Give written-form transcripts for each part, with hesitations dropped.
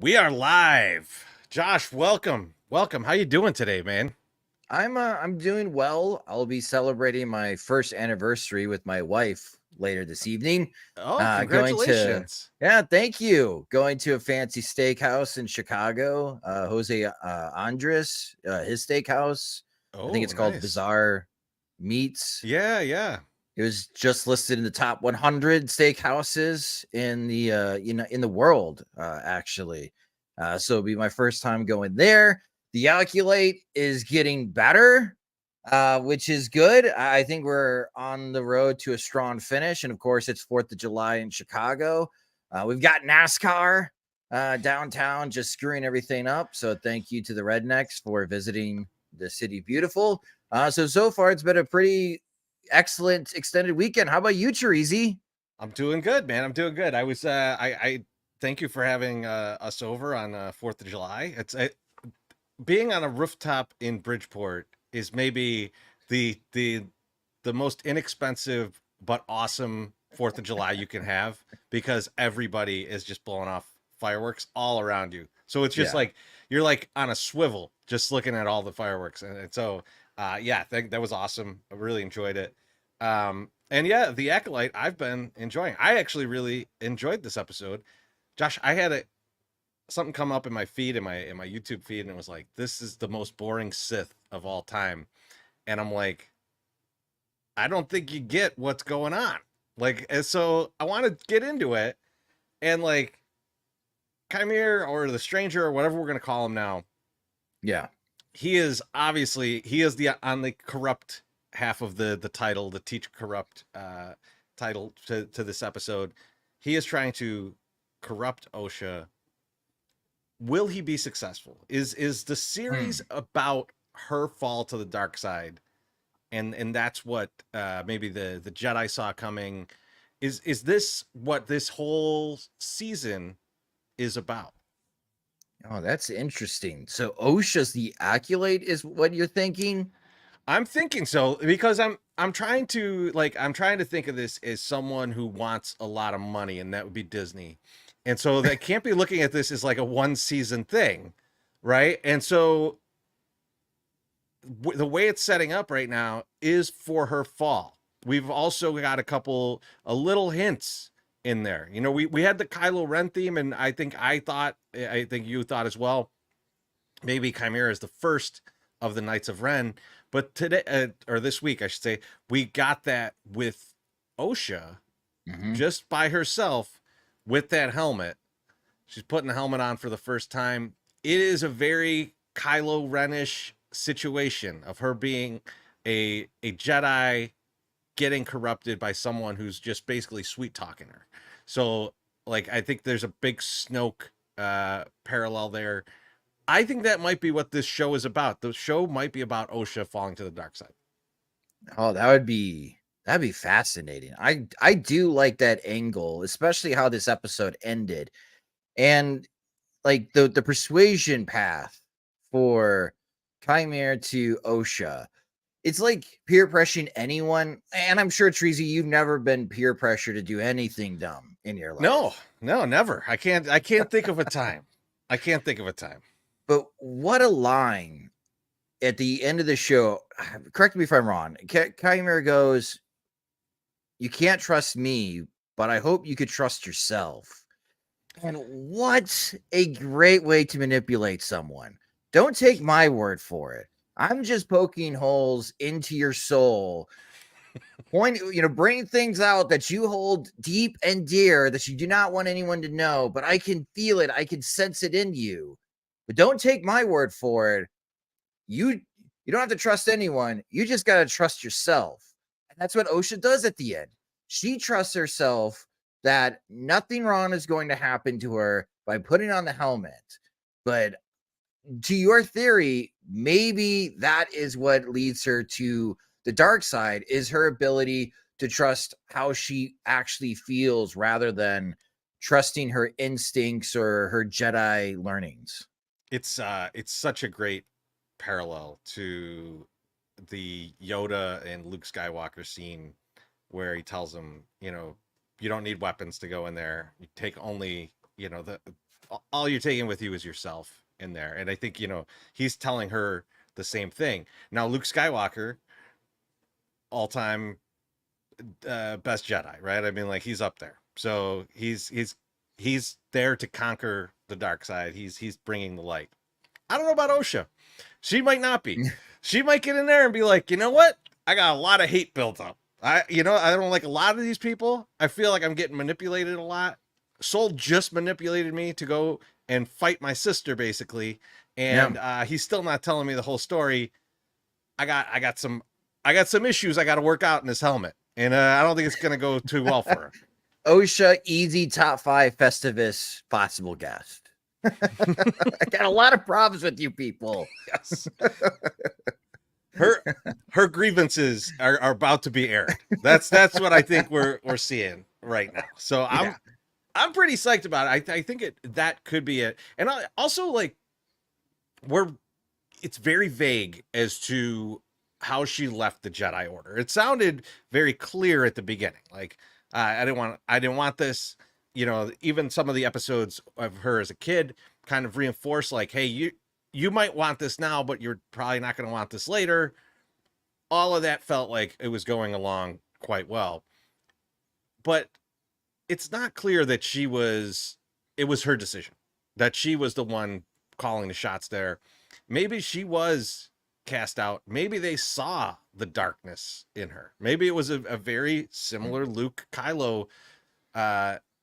We are live. Josh, welcome. Welcome. How you doing today, man? I'm doing well. I'll be celebrating my first anniversary with my wife later this evening. Oh, Going to congratulations. Yeah, thank you. Going to a fancy steakhouse in Chicago. Jose Andres, his steakhouse. I think Oh, it's called nice. Bizarre Meats. Yeah, yeah. It was just listed in the top 100 steakhouses in the world, actually. So it'll be my first time going there. The Acolyte is getting better, which is good. I think we're on the road to a strong finish, and of course, it's Fourth of July in Chicago. We've got NASCAR downtown, just screwing everything up. So thank you to the Rednecks for visiting the city beautiful. So far, it's been a pretty excellent extended weekend. How about you, Chorizy? I'm doing good, man. I'm doing good. I thank you for having us over on 4th of July. Being on a rooftop in Bridgeport is maybe the the most inexpensive but awesome 4th of July you can have because everybody is just blowing off fireworks all around you. So it's just Yeah. like you're like on a swivel just looking at all the fireworks. And so yeah, that was awesome. I really enjoyed it. And yeah, the Acolyte I've been enjoying. I actually really enjoyed this episode. Josh, I had something come up in my feed in my YouTube feed and it was like this is the most boring Sith of all time. And I'm like, I don't think you get what's going on. Like, and so I want to get into it. And like, Chimere or the Stranger or whatever we're gonna call him now, Yeah. he is the on the corrupt half of the title, the teach corrupt title to this episode. He is trying to corrupt Osha. Will he be successful? Is the series Hmm. about her fall to the dark side? And that's what maybe the Jedi saw coming. Is this what this whole season is about? Oh, that's interesting. So OSHA's the Acolyte is what you're thinking? I'm thinking so because I'm trying to think of this as someone who wants a lot of money, and that would be Disney. And so they can't be looking at this as like a one season thing, right? And so the way it's setting up right now is for her fall. We've also got a little hints in there. You know, we had the Kylo Ren theme, and I think you thought as well. Maybe Chimera is the first of the Knights of Ren, but today or this week, I should say, we got that with Osha Hmm. just by herself with that helmet. She's putting the helmet on for the first time. It is a very Kylo Renish situation of her being a Jedi getting corrupted by someone who's just basically sweet talking her. So like I think there's a big Snoke parallel there. I think that might be what this show is about. The show might be about Osha falling to the dark side. Oh, that'd be fascinating. I do like that angle, especially how this episode ended. And like the persuasion path for Chimera to OSHA. It's like peer pressuring anyone, and I'm sure Treasy, you've never been peer pressure to do anything dumb in your No, life. no, never. I can't think of a time. I can't think of a time. But what a line at the end of the show. Correct me if I'm wrong. Chimera goes, "You can't trust me, but I hope you could trust yourself." And what a great way to manipulate someone. Don't take my word for it. I'm just poking holes into your soul, bring things out that you hold deep and dear that you do not want anyone to know, but I can feel it. I can sense it in you. But don't take my word for it. You don't have to trust anyone. You just got to trust yourself. And that's what Osha does at the end. She trusts herself that nothing wrong is going to happen to her by putting on the helmet. But to your theory, maybe that is what leads her to the dark side is her ability to trust how she actually feels rather than trusting her instincts or her Jedi learnings. It's such a great parallel to the Yoda and Luke Skywalker scene where he tells him, you know, you don't need weapons to go in there. You take only, you know, all you're taking with you is yourself in there. And I think, he's telling her the same thing. Now, Luke Skywalker, all time best Jedi, right? I mean, like, he's up there. So he's there to conquer the dark side. He's bringing the light. I don't know about Osha. She might not be. She might get in there and be like, you know what? I got a lot of hate built up. I don't like a lot of these people. I feel like I'm getting manipulated a lot. Soul just manipulated me to go and fight my sister, basically, and he's still not telling me the whole story. I got some issues I got to work out in this helmet, and I don't think it's gonna go too well for her. Osha, easy top 5 Festivus possible guest. I got a lot of problems with you people. Yes. Her grievances are about to be aired. That's what I think we're seeing right now. So I'm pretty psyched about it. I think that could be it. And I also, like, it's very vague as to how she left the Jedi Order. It sounded very clear at the beginning. Like, I didn't want this. Even some of the episodes of her as a kid kind of reinforce, like, hey, you might want this now, but you're probably not going to want this later. All of that felt like it was going along quite well. But it's not clear that it was her decision, that she was the one calling the shots there. Maybe she was cast out. Maybe they saw the darkness in her. Maybe it was a very similar Luke Kylo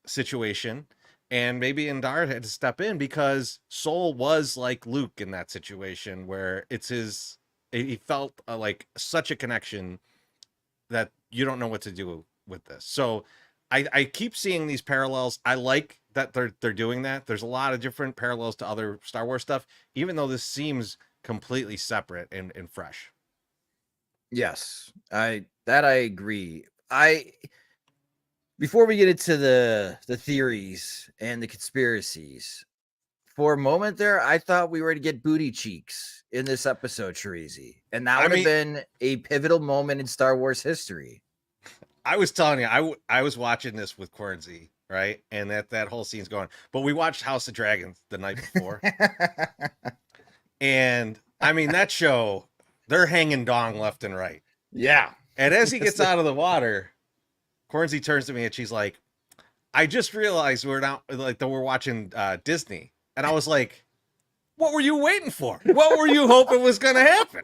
situation. And maybe Indar had to step in because Soul was like Luke in that situation where he felt like such a connection that you don't know what to do with this. So I keep seeing these parallels. I like that they're doing that. There's a lot of different parallels to other Star Wars stuff, even though this seems completely separate and fresh. Yes, I agree. Before we get into the theories and the conspiracies, for a moment there, I thought we were to get booty cheeks in this episode, Chorizy, and that would have been a pivotal moment in Star Wars history. I was telling you, I was watching this with Chorizy, right? And that whole scene's going. But we watched House of Dragons the night before. And I mean, that show, they're hanging dong left and right. Yeah. And as he gets out of the water, Chorizy turns to me and she's like, I just realized that we're watching Disney. And I was like, what were you waiting for? What were you hoping was going to happen?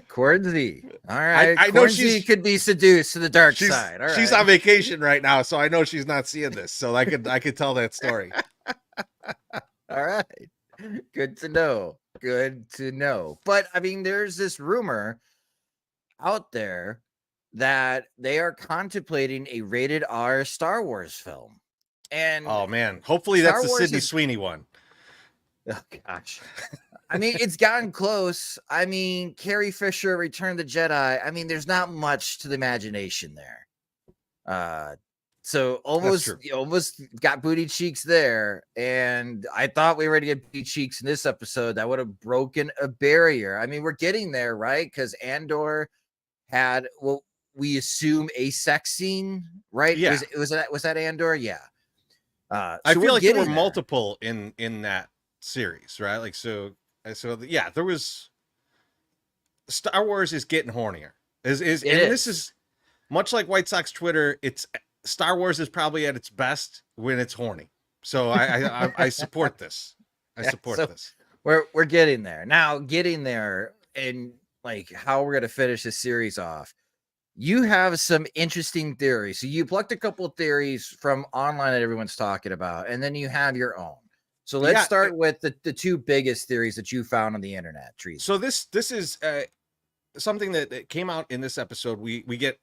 Chorizy. All right. I know she could be seduced to the dark side. All right. She's on vacation right now, so I know she's not seeing this. So I could tell that story. All right. Good to know. Good to know. But I mean, there's this rumor out there that they are contemplating a rated R Star Wars film. And oh man, hopefully that's the Sydney Sweeney one. Oh gosh. I mean, it's gotten close. I mean, Carrie Fisher, Return of the Jedi. I mean, there's not much to the imagination there. So almost got booty cheeks there. And I thought we were to get booty cheeks in this episode. That would have broken a barrier. I mean, we're getting there, right? Because Andor had, well, we assume a sex scene, right? Yeah. Was that Andor? Yeah. I feel like there were multiple in that series, right? Like, so yeah, there was. Star Wars is getting hornier. This is much like White Sox Twitter. It's Star Wars is probably at its best when it's horny. So I support this. I support this. We're getting there now. Getting there, and like how we're gonna finish this series off. You have some interesting theories. So you plucked a couple of theories from online that everyone's talking about, and then you have your own. So let's start with the two biggest theories that you found on the internet. Trees. So this is something that came out in this episode. We get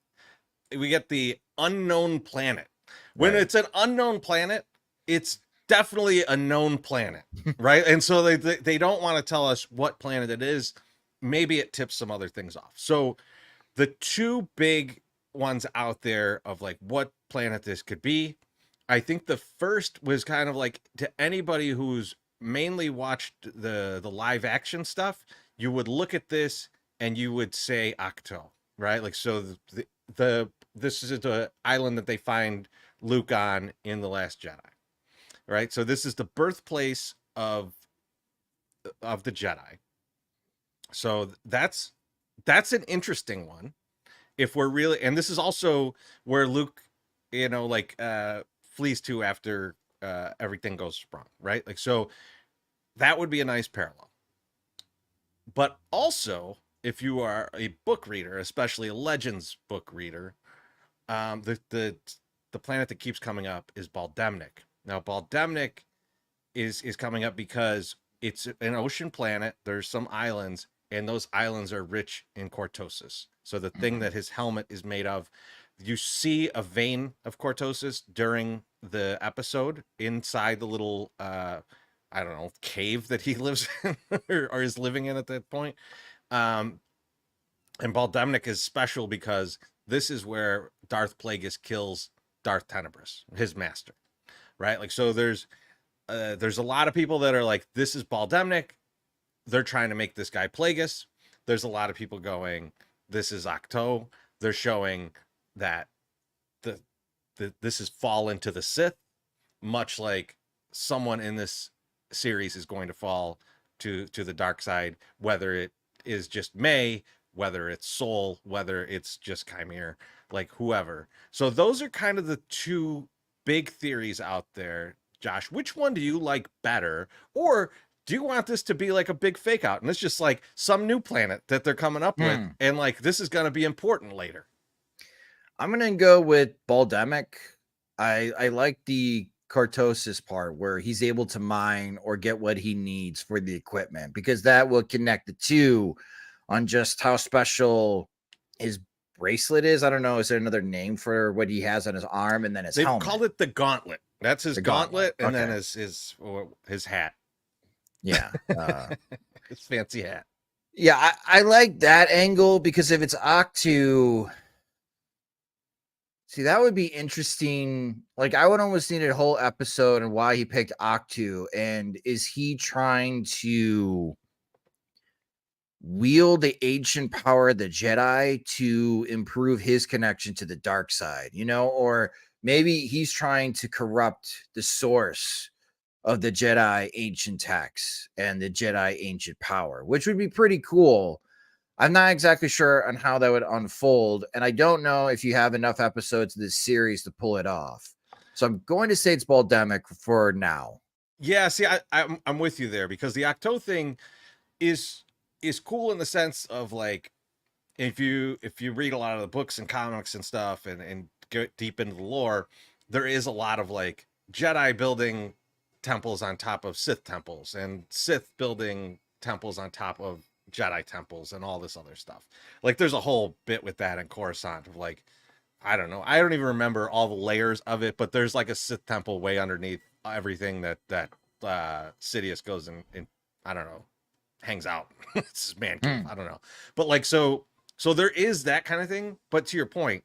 the unknown planet. When it's an unknown planet, it's definitely a known planet, right? And so they don't want to tell us what planet it is. Maybe it tips some other things off. So the two big ones out there of like what planet this could be. I think the first was kind of like, to anybody who's mainly watched the live action stuff, you would look at this and you would say Octo, right? Like, so this is the island that they find Luke on in The Last Jedi, right? So this is the birthplace of the Jedi. So that's an interesting one. If we're really, and this is also where Luke, like flees to after everything goes wrong, right? Like, so that would be a nice parallel. But also, if you are a book reader, especially a Legends book reader, the planet that keeps coming up is Baldemnik. Now, Baldemnik is coming up because it's an ocean planet. There's some islands, and those islands are rich in cortosis. So the thing that his helmet is made of, you see a vein of cortosis during the episode inside the little I don't know, cave that he lives in or is living in at that point. Um, and Baldemnik is special because this is where Darth Plagueis kills Darth Tenebrous, his master, right? Like, so there's a lot of people that are like, this is Baldemnik. They're trying to make this guy Plagueis. There's a lot of people going, this is Octo. They're showing that this is fall into the Sith, much like someone in this series is going to fall to the dark side, whether it is just May, whether it's Soul, whether it's just Chimere, like whoever. So those are kind of the two big theories out there. Josh, which one do you like better? Or do you want this to be like a big fake out and it's just like some new planet that they're coming up with and like this is going to be important later? I'm going to go with Baldemic. I like the cortosis part where he's able to mine or get what he needs for the equipment, because that will connect the two on just how special his bracelet is. I don't know. Is there another name for what he has on his arm and then his helmet? They've called it the gauntlet. That's his gauntlet. And then his hat. Yeah. His fancy hat. Yeah, I like that angle, because if it's Octu, see, that would be interesting. Like, I would almost need a whole episode on why he picked Octu, and is he trying to wield the ancient power of the Jedi to improve his connection to the dark side, or maybe he's trying to corrupt the source of the Jedi ancient texts and the Jedi ancient power, which would be pretty cool. I'm not exactly sure on how that would unfold, and I don't know if you have enough episodes of this series to pull it off. So I'm going to say it's Baldemic for now. Yeah, see, I'm with you there, because the Octo thing is cool in the sense of, like, if you read a lot of the books and comics and stuff and get deep into the lore, there is a lot of like Jedi building temples on top of Sith temples and Sith building temples on top of Jedi temples and all this other stuff. Like, there's a whole bit with that in Coruscant of, like, I don't know, I don't even remember all the layers of it, but there's like a Sith temple way underneath everything that Sidious goes and I don't know, hangs out. It's his man cave. I don't know, but like, so there is that kind of thing. But to your point,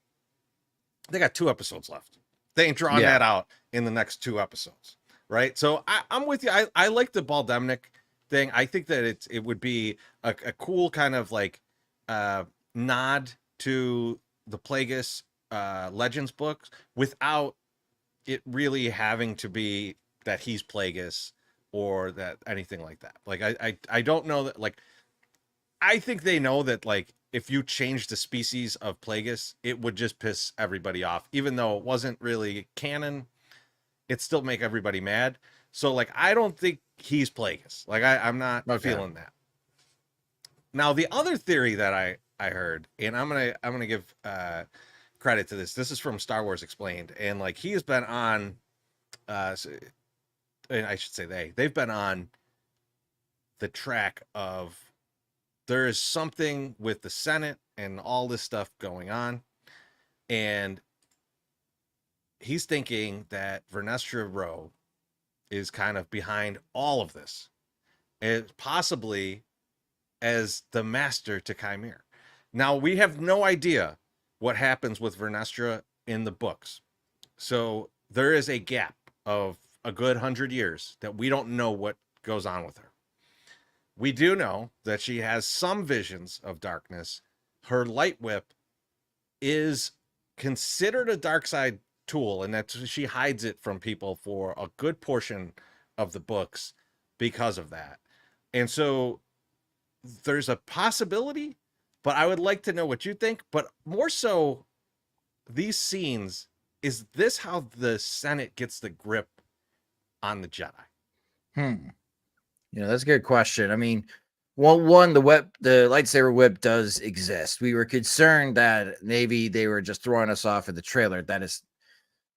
they got 2 episodes left. They ain't drawing that out in the next 2 episodes, right? So I'm with you. I like the Baldemnik thing. I think that it would be a cool kind of like nod to the Plagueis Legends books without it really having to be that he's Plagueis or that anything like that. Like, I don't know that, like, I think they know that, like, if you change the species of Plagueis, it would just piss everybody off. Even though it wasn't really canon, it still make everybody mad. So, like, I don't think he's Plagueis. Like, I'm not feeling that. Now, the other theory that I heard, and I'm gonna give credit to this. This is from Star Wars Explained, and like, he has been on I should say they've been on the track of, there is something with the Senate and all this stuff going on, and he's thinking that Vernestra Rwoh is kind of behind all of this, and possibly as the master to Chimere. Now, we have no idea what happens with Vernestra in the books, so there is a gap of a good 100 years that we don't know what goes on with her. We do know that she has some visions of darkness. Her light whip is considered a dark side tool, and that she hides it from people for a good portion of the books because of that. And so there's a possibility, but I would like to know what you think. But more so, these scenes, is this how the Senate gets the grip on the Jedi? That's a good question. I mean, well, one, the lightsaber whip does exist. We were concerned that maybe they were just throwing us off in the trailer.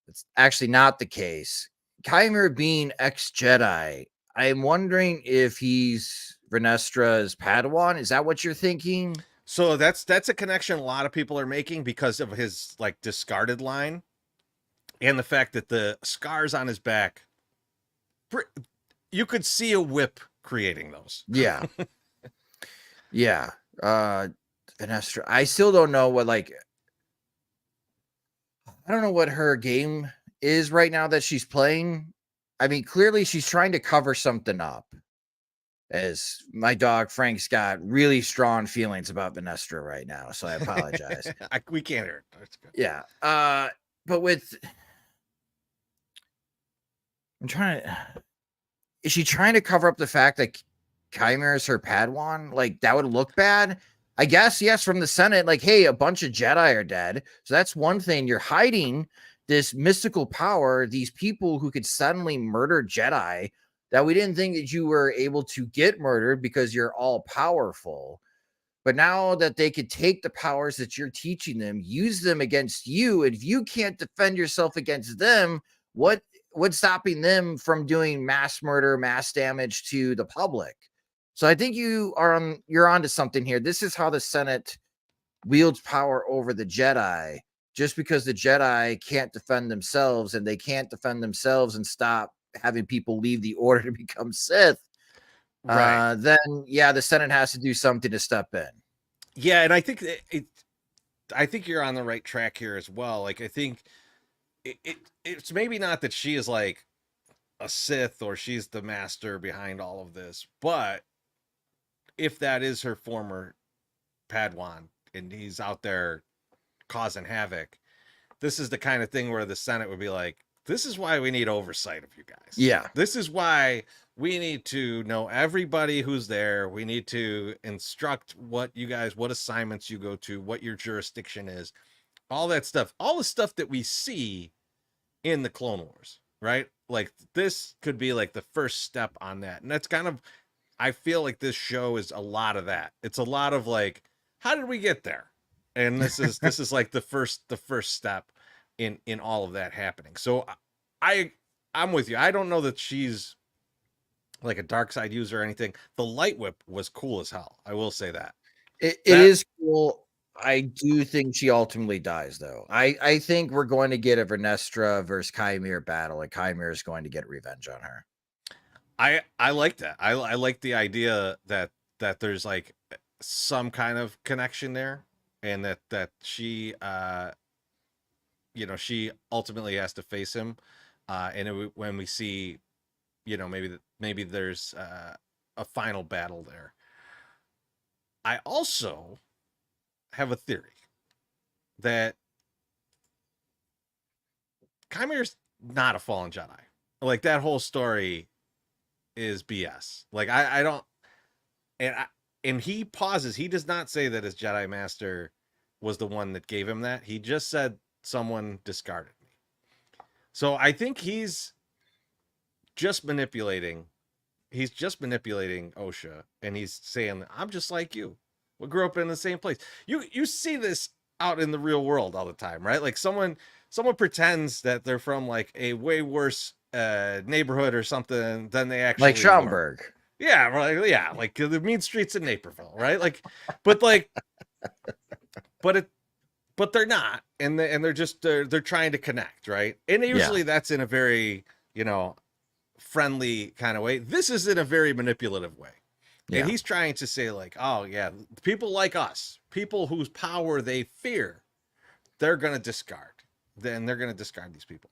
It's actually not the case. Chimera being ex-Jedi, I'm wondering if he's Renestra's Padawan. Is that what you're thinking? So that's a connection a lot of people are making because of his like discarded line and the fact that the scars on his back, you could see a whip creating those. Yeah. Yeah. Renestra. I still don't know what I don't know what her game is right now that she's playing. I mean, clearly she's trying to cover something up. As my dog Frank's got really strong feelings about Venestra right now, so I apologize. We can't hear it. That's good. Yeah. But I'm trying to. Is she trying to cover up the fact that Chimera is her Padawan? Like that would look bad. I guess yes. From the Senate, like, hey, a bunch of Jedi are dead, so that's one thing. You're hiding this mystical power, these people who could suddenly murder Jedi that we didn't think that you were able to get murdered because you're all powerful. But now that they could take the powers that you're teaching them, use them against you, and if you can't defend yourself against them, what's stopping them from doing mass murder, mass damage to the public? So I think you're onto something here. This is how the Senate wields power over the Jedi. Just because the Jedi can't defend themselves, and they can't defend themselves and stop having people leave the order to become Sith, Right. then yeah, the Senate has to do something to step in. Yeah, and I think I think you're on the right track here as well. Like I think it's maybe not that she is like a Sith or she's the master behind all of this, but if that is her former Padawan and he's out there causing havoc, this is the kind of thing where the Senate would be like, this is why we need oversight of you guys. Yeah. This is why we need to know everybody who's there. We need to instruct what assignments you go to, what your jurisdiction is, all that stuff, all the stuff that we see in the Clone Wars, right? Like this could be like the first step on that. And that's kind of, I feel like this show is a lot of that. It's a lot of like, how did we get there? And this is like the first step in all of that happening. So I'm with you. I don't know that she's like a dark side user or anything. The light whip was cool as hell. I will say that. It is cool. I do think she ultimately dies, though. I think we're going to get a Vernestra versus Chimera battle, and Chimera is going to get revenge on her. I like that. I like the idea that there's like some kind of connection there, and that she she ultimately has to face him, and when we see, maybe there's a final battle there. I also have a theory that Chimera's not a fallen Jedi. Like that whole story is BS. Like I don't, and he pauses. He does not say that his Jedi master was the one that gave him that. He just said someone discarded me. So I think he's just manipulating. He's just manipulating Osha, and he's saying, "I'm just like you. We grew up in the same place." You see this out in the real world all the time, right? Like someone pretends that they're from like a way worse neighborhood or something than they actually like Schaumburg. were. Yeah, right. Yeah, like the mean streets in Naperville, right? But they're not, and they're just they're trying to connect, right? And usually that's in a very friendly kind of way. This is in a very manipulative way. Yeah. And he's trying to say like, oh yeah, people like us, people whose power they fear, they're going to discard. Then they're going to discard these people.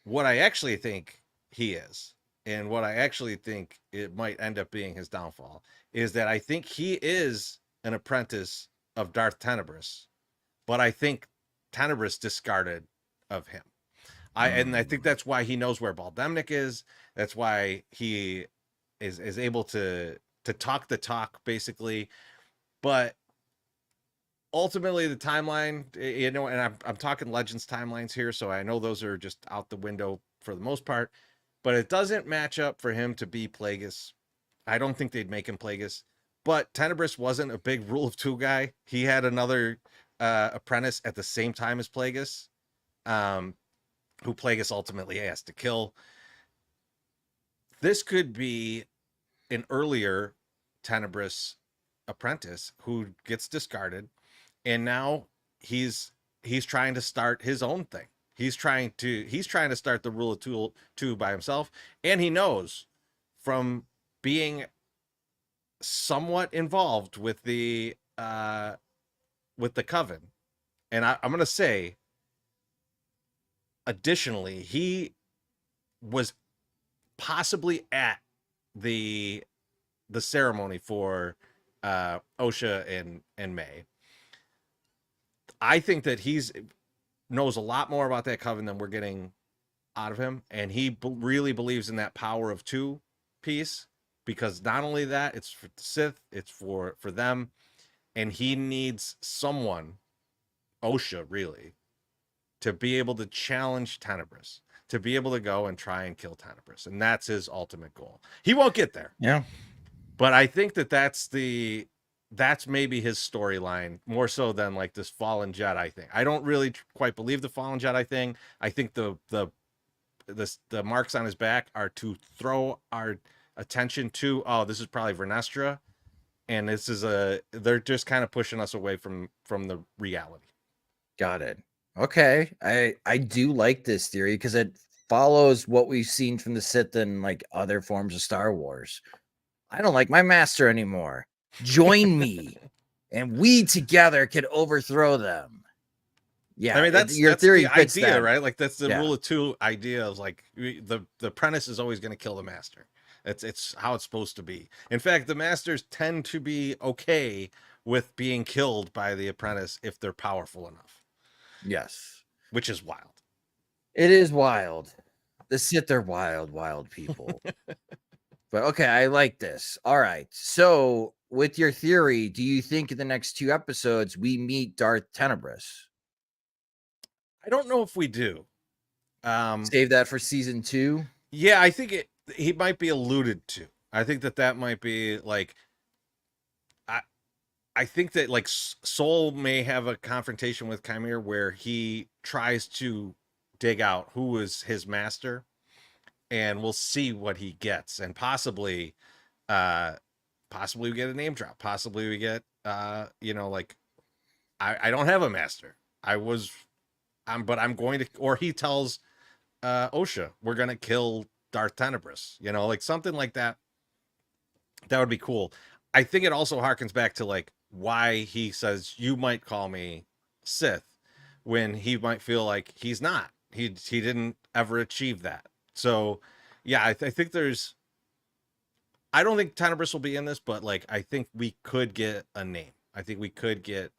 What I actually think he is, and what I actually think it might end up being his downfall, is that I think he is an apprentice of Darth Tenebrous, but I think Tenebris discarded of him. And I think that's why he knows where Baldemnik is. That's why he is able to talk the talk, basically. But ultimately, the timeline, you know, and I'm talking Legends timelines here, so I know those are just out the window for the most part. But it doesn't match up for him to be Plagueis. I don't think they'd make him Plagueis. But Tenebris wasn't a big Rule of Two guy. He had another apprentice at the same time as Plagueis, who Plagueis ultimately has to kill. This could be an earlier Tenebris apprentice who gets discarded, and now he's trying to start his own thing. He's trying to start the Rule of Two by himself, and he knows from being somewhat involved with the coven. And I'm gonna say, additionally, he was possibly at the ceremony for Osha and May. I think that he's knows a lot more about that coven than we're getting out of him, and he really believes in that power of two piece, because not only that, it's for the Sith, it's for them, and he needs someone, Osha really, to be able to challenge Tenebris, to be able to go and try and kill Tenebris, and that's his ultimate goal. He won't get there, Yeah, but I think that that's maybe his storyline more so than like this fallen Jedi thing. I don't really quite believe the fallen Jedi thing. I think the marks on his back are to throw our attention to, oh, this is probably Vernestra, and they're just kind of pushing us away from the reality. got it. Okay, I do like this theory because it follows what we've seen from the Sith and like other forms of Star Wars. I don't like my master anymore. Join me, and we together can overthrow them. Yeah, I mean, your that's theory the fits idea, that. right? Like that's the Yeah. Rule of Two idea of like the apprentice is always going to kill the master. It's how it's supposed to be. In fact, the masters tend to be okay with being killed by the apprentice if they're powerful enough, Yes, which is wild. it is wild. The Sith are wild, wild people. But okay, I like this. All right. So, with your theory, do you think in the next 2 episodes we meet Darth Tenebris? I don't know if we do. Save that for season 2? Yeah, I think he might be alluded to. I think that might be like, I think that like Soul may have a confrontation with Chimere where he tries to dig out who is his master, and we'll see what he gets, and possibly we get a name drop, possibly we get you know, like, I don't have a master, but I'm going to, or he tells Osha, we're gonna kill Darth Tenebris, you know, like something like that. That would be cool. I think it also harkens back to like why he says you might call me Sith when he might feel like he's not. He didn't ever achieve that. So yeah, I think there's. I don't think Tenebris will be in this, but like I think we could get a name. I think we could get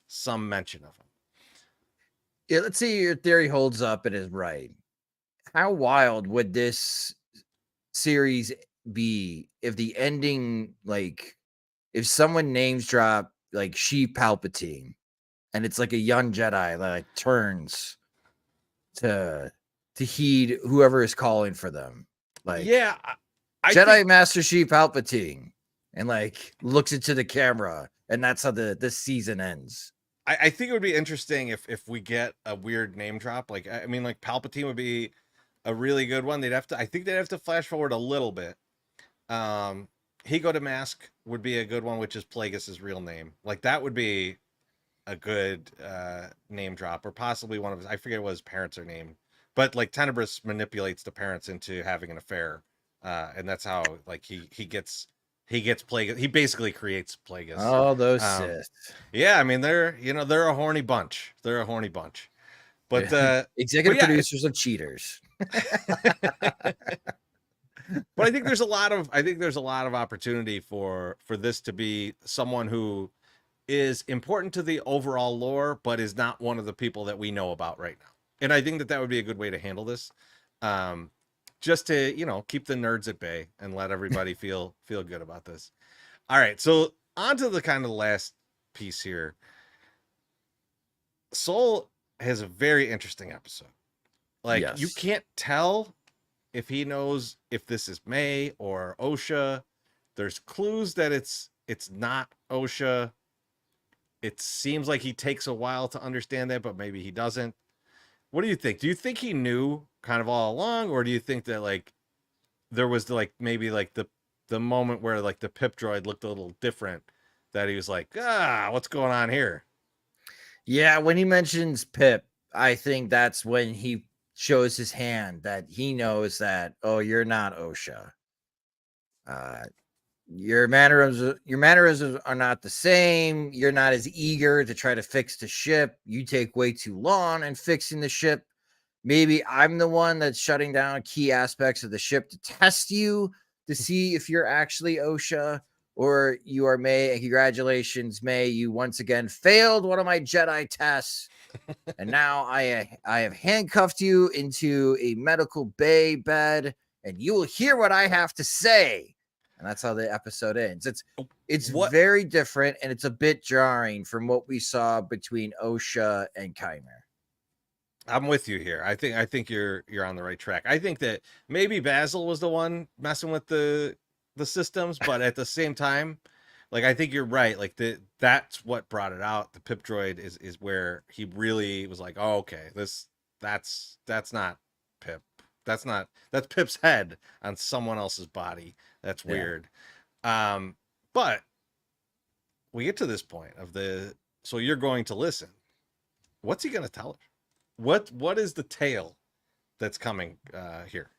some mention of him. Yeah, let's see your theory holds up and is right. How wild would this series be if the ending, like, if someone names drop like She Palpatine and it's like a young Jedi that like turns to heed whoever is calling for them, like Yeah, I Jedi think Master She Palpatine, and like looks into the camera, and that's how this season ends. I think it would be interesting if we get a weird name drop. Like, I mean, like Palpatine would be a really good one. I think they'd have to flash forward a little bit. Higo de Mask would be a good one, which is Plagueis' real name. Like that would be a good name drop, or possibly one of his, I forget what his parents are named, but like Tenebris manipulates the parents into having an affair, and that's how like he gets Plagueis. He basically creates Plagueis. Oh, those Um, Sith. yeah, I mean they're a horny bunch. They're a horny bunch. But Executive yeah, producers of cheaters. but I think there's a lot of opportunity for this to be someone who is important to the overall lore, but is not one of the people that we know about right now. And I think that that would be a good way to handle this, um, just to keep the nerds at bay and let everybody feel good about this. All right, so on to the kind of last piece here. Soul has a very interesting episode. Like you Yes. can't tell if he knows if this is May or Osha. There's clues that it's not Osha. It seems like he takes a while to understand that, but maybe he doesn't. What do you think? Do you think he knew kind of all along, or do you think that like there was like maybe like the moment where like the pip droid looked a little different, that he was like, what's going on here? Yeah, when he mentions Pip, I think that's when he shows his hand that he knows that, oh, you're not Osha. Uh, your mannerisms are not the same. You're not as eager to try to fix the ship. You take way too long in fixing the ship. Maybe I'm the one that's shutting down key aspects of the ship to test you to see if you're actually Osha or you are May. And congratulations, May. You once again failed one of my Jedi tests. And now I have handcuffed you into a medical bay bed, and you will hear what I have to say. And that's how the episode ends. It's What very different, and it's a bit jarring from what we saw between Osha and Chimera. I'm with you here. I think you're on the right track. I think that maybe Basil was the one messing with the systems, but at the same time, like I think you're right. Like that's what brought it out. The pip droid is where he really was like, oh, okay, that's not Pip. That's Pip's head on someone else's body. That's Yeah. weird. But we get to this point of so you're going to listen. What's he gonna tell her? What is the tale that's coming here?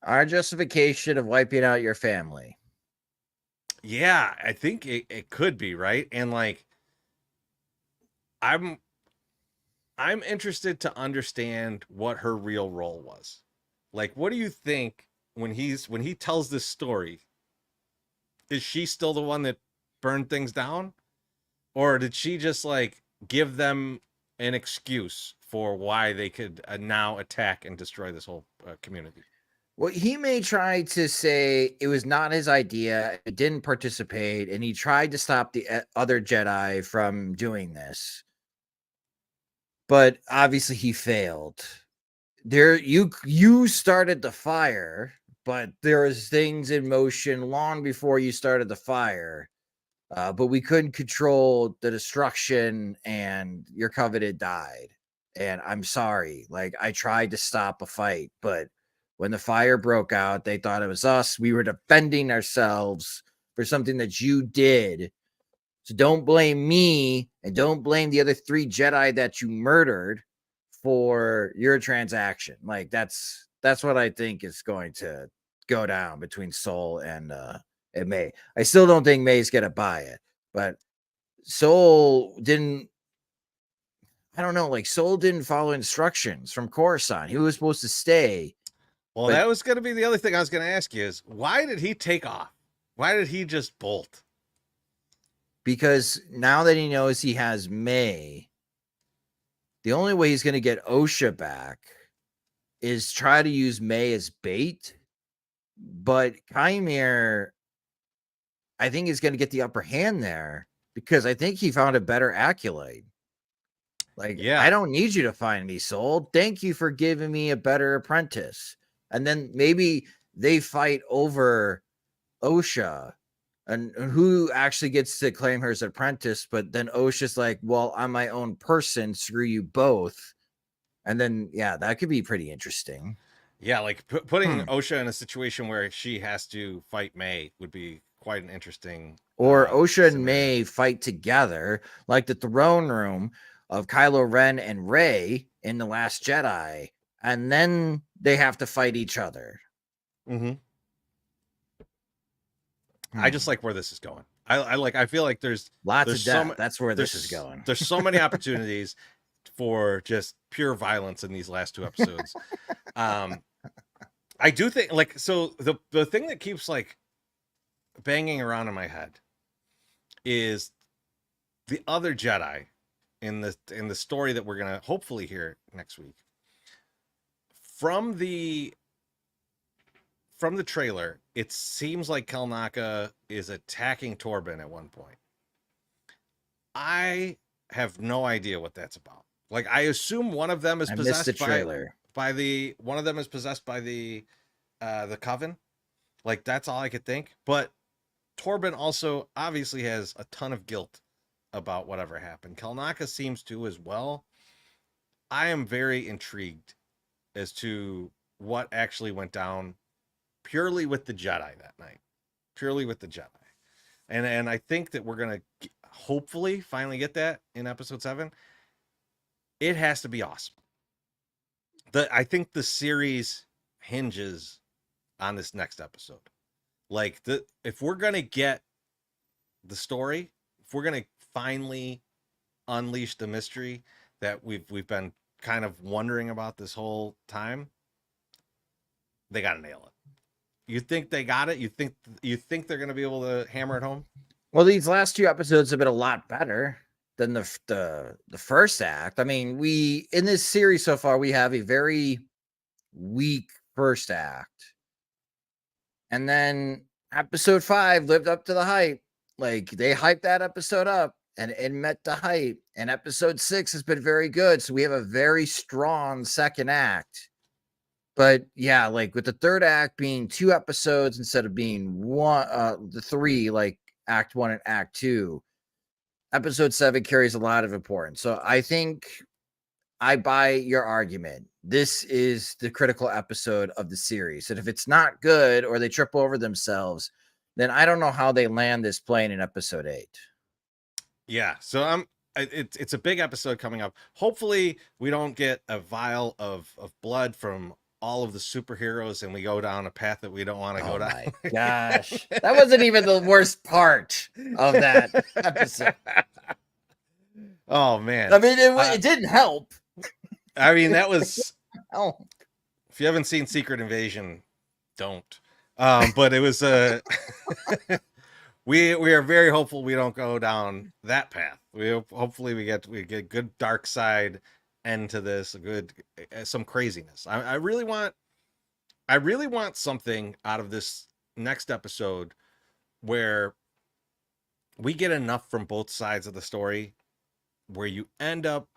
Our justification of wiping out your family. Yeah, I think it could be, right. And like I'm I'm interested to understand what her real role was. Like, what do you think when he tells this story? Is she still the one that burned things down, or did she just like give them an excuse for why they could now attack and destroy this whole community? Well, he may try to say it was not his idea, it didn't participate, and he tried to stop the other Jedi from doing this. But obviously he failed. There you started the fire, but there was things in motion long before you started the fire. But we couldn't control the destruction, and your covenant died. And I'm sorry. Like, I tried to stop a fight, but when the fire broke out, they thought it was us. We were defending ourselves for something that you did. So don't blame me, and don't blame the other 3 Jedi that you murdered for your transaction. Like, that's what I think is going to go down between Soul and May. I still don't think May's gonna buy it, but Soul didn't. I don't know. Like, Soul didn't follow instructions from Coruscant. He was supposed to stay, Well, but that was going to be the other thing I was going to ask you is why did he take off? Why did he just bolt? because now that he knows he has May, the only way he's going to get Osha back is try to use May as bait. But Chimera, I think, is going to get the upper hand there because I think he found a better Acolyte. Like, I Yeah. don't need you to find me, Soul. Thank you for giving me a better apprentice. And then maybe they fight over Osha and who actually gets to claim her as an apprentice. But then Osha's like, well, I'm my own person. Screw you both. And then, yeah, that could be pretty interesting. Yeah, like putting Osha in a situation where she has to fight May would be quite an interesting Or Osha and scenario. May fight together, like the throne room of Kylo Ren and Rey in The Last Jedi, and then they have to fight each other. Mm-hmm. I just like where this is going. I feel like Lots there's of death. some That's where this is going. there's so many opportunities for just pure violence in these last 2 episodes. I do think like so the thing that keeps like banging around in my head is the other Jedi in the story that we're gonna hopefully hear next week from the trailer, it seems like Kelnaka is attacking Torben at one point. I have no idea what that's about. Like, I assume one of them is I missed the possessed trailer. by the one of them is possessed by the coven. Like, that's all I could think. But Torben also obviously has a ton of guilt about whatever happened. Kelnaka seems to as well. I am very intrigued as to what actually went down purely with the Jedi that night. Purely with the Jedi. And I think that we're going to hopefully finally get that in episode 7. It has to be awesome. I think the series hinges on this next episode. Like, if we're going to get the story, if we're going to finally unleash the mystery that we've been kind of wondering about this whole time, they got to nail it. You think they got it? You think they're going to be able to hammer it home? Well, these last 2 episodes have been a lot better than the first act. I mean, we in this series so far we have a very weak first act, and then episode 5 lived up to the hype. Like, they hyped that episode up, and it met the hype. And episode 6 has been very good, so we have a very strong second act. But yeah, like with the third act being 2 episodes instead of being one, the 3, like act 1 and act 2, episode 7 carries a lot of importance. So I think I buy your argument. This is the critical episode of the series. And if it's not good or they trip over themselves, then I don't know how they land this plane in episode 8. Yeah. So it's a big episode coming up. Hopefully we don't get a vial of blood from all of the superheroes and we go down a path that we don't want to go down. Oh my gosh. That wasn't even the worst part of that episode. Oh man. I mean, it didn't help. I mean, that was Oh. If you haven't seen Secret Invasion, don't. But it was we are very hopeful we don't go down that path. Hopefully we get good dark side end to this, a good some craziness. I really want something out of this next episode where we get enough from both sides of the story where you end up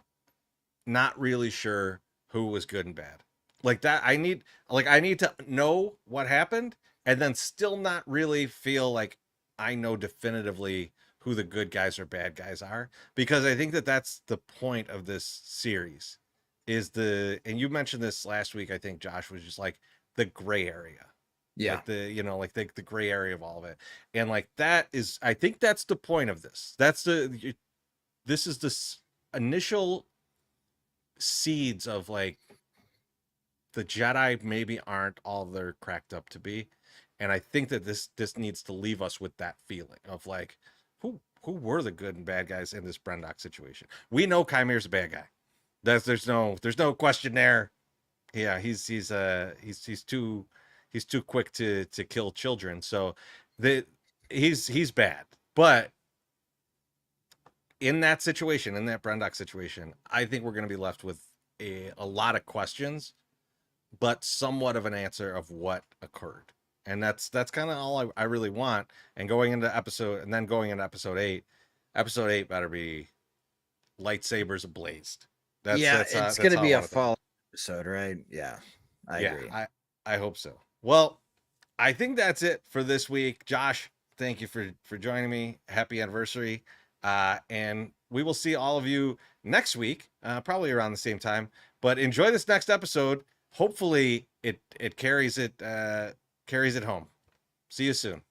not really sure who was good and bad. Like that, I need to know what happened and then still not really feel like I know definitively who the good guys or bad guys are, because I think that that's the point of this series is and you mentioned this last week, I think Josh, was just like the gray area. Yeah. Like the gray area of all of it. And like that is, I think that's the point of this. This is this initial seeds of like the Jedi maybe aren't all they're cracked up to be. And I think that this needs to leave us with that feeling of like, who were the good and bad guys in this Brendok situation? We know Kymir's a bad guy. There's no question there. Yeah, he's too quick to kill children. So he's bad. But in that situation, in that Brendok situation, I think we're going to be left with a lot of questions, but somewhat of an answer of what occurred. And that's kind of all I really want. And going into episode 8 better be lightsabers ablazed. It's going to be a fall episode, right? Yeah, I agree. I hope so. Well, I think that's it for this week. Josh, thank you for joining me. Happy anniversary. And we will see all of you next week, probably around the same time. But enjoy this next episode. Hopefully it carries it home. See you soon.